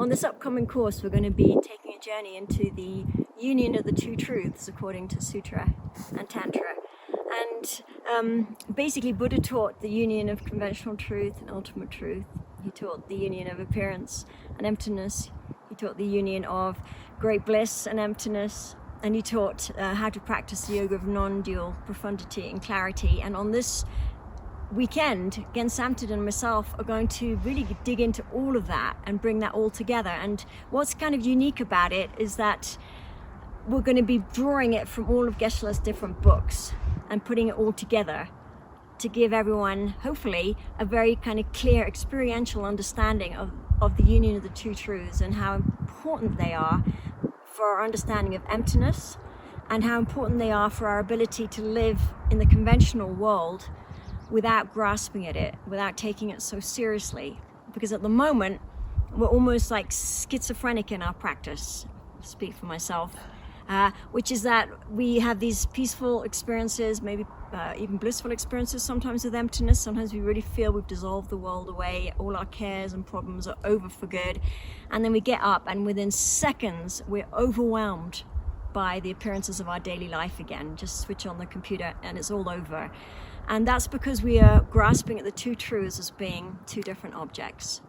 On this upcoming course, we're going to be taking a journey into the union of the two truths according to Sutra and Tantra. And basically Buddha taught the union of conventional truth and ultimate truth. He taught the union of appearance and emptiness. He taught the union of great bliss and emptiness. And he taught how to practice the yoga of non-dual profundity and clarity. And on this weekend, Gensamted and myself are going to really dig into all of that and bring that all together. And what's kind of unique about it is that we're going to be drawing it from all of Geshe's different books and putting it all together to give everyone, hopefully, a very kind of clear experiential understanding of the union of the two truths and how important they are for our understanding of emptiness and how important they are for our ability to live in the conventional world without grasping at it, without taking it so seriously. Because at the moment, we're almost like schizophrenic in our practice, I'll speak for myself, which is that we have these peaceful experiences, maybe even blissful experiences sometimes with emptiness. Sometimes we really feel we've dissolved the world away, all our cares and problems are over for good. And then we get up and within seconds, we're overwhelmed by the appearances of our daily life again. Just switch on the computer and it's all over. And that's because we are grasping at the two truths as being two different objects,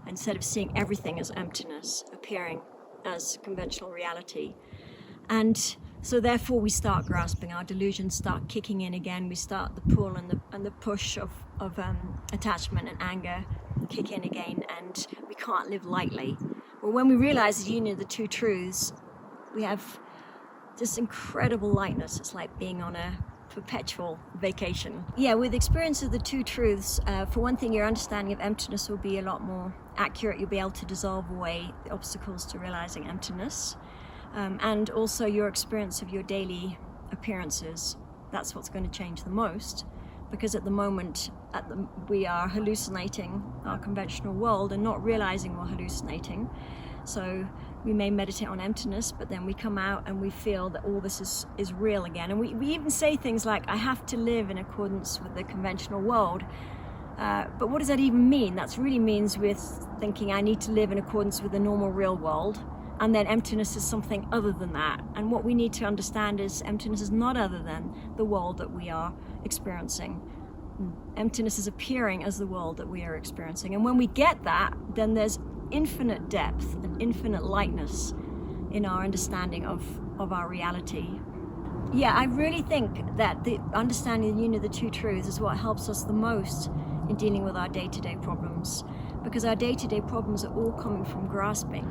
instead of seeing everything as emptiness, appearing as conventional reality. And so therefore we start grasping, our delusions start kicking in again. We start the pull and the push of attachment and anger kick in again, and we can't live lightly. Well, when we realize the union of the two truths, we have this incredible lightness. It's like being on a perpetual vacation. Yeah, with experience of the two truths, for one thing, your understanding of emptiness will be a lot more accurate. You'll be able to dissolve away the obstacles to realizing emptiness. And also your experience of your daily appearances. That's what's going to change the most, because at the moment we are hallucinating our conventional world and not realizing we're hallucinating. So we may meditate on emptiness, but then we come out and we feel that all this is real again. And we even say things like, I have to live in accordance with the conventional world. But what does that even mean? That really means we're thinking I need to live in accordance with the normal real world. And then emptiness is something other than that. And what we need to understand is emptiness is not other than the world that we are experiencing. Emptiness is appearing as the world that we are experiencing. And when we get that, then there's infinite depth and infinite lightness in our understanding of our reality. Yeah, I really think that the understanding the union of the two truths is what helps us the most in dealing with our day-to-day problems. Because our day-to-day problems are all coming from grasping.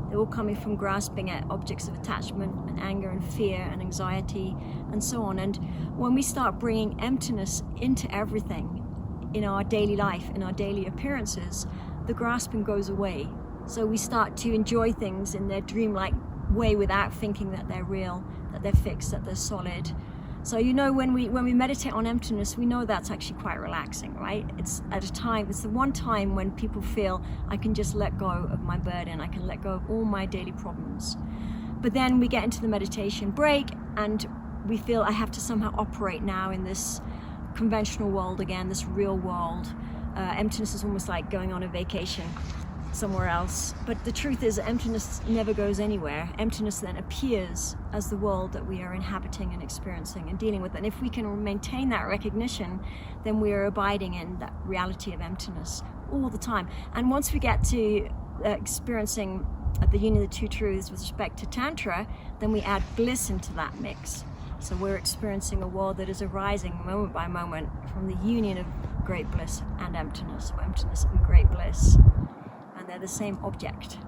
They're all coming from grasping at objects of attachment and anger and fear and anxiety and so on. And when we start bringing emptiness into everything in our daily life, in our daily appearances, the grasping goes away. So we start to enjoy things in their dreamlike way without thinking that they're real, that they're fixed, that they're solid. So when we meditate on emptiness, we know that's actually quite relaxing, right? It's the one time when people feel I can just let go of my burden, I can let go of all my daily problems. But then we get into the meditation break and we feel I have to somehow operate now in this conventional world again, this real world. Emptiness is almost like going on a vacation somewhere else. But the truth is emptiness never goes anywhere. Emptiness then appears as the world that we are inhabiting and experiencing and dealing with. And if we can maintain that recognition, then we are abiding in that reality of emptiness all the time. And once we get to experiencing the union of the two truths with respect to Tantra, then we add bliss into that mix. So we're experiencing a world that is arising moment by moment from the union of great bliss and emptiness, or emptiness and great bliss. And they're the same object.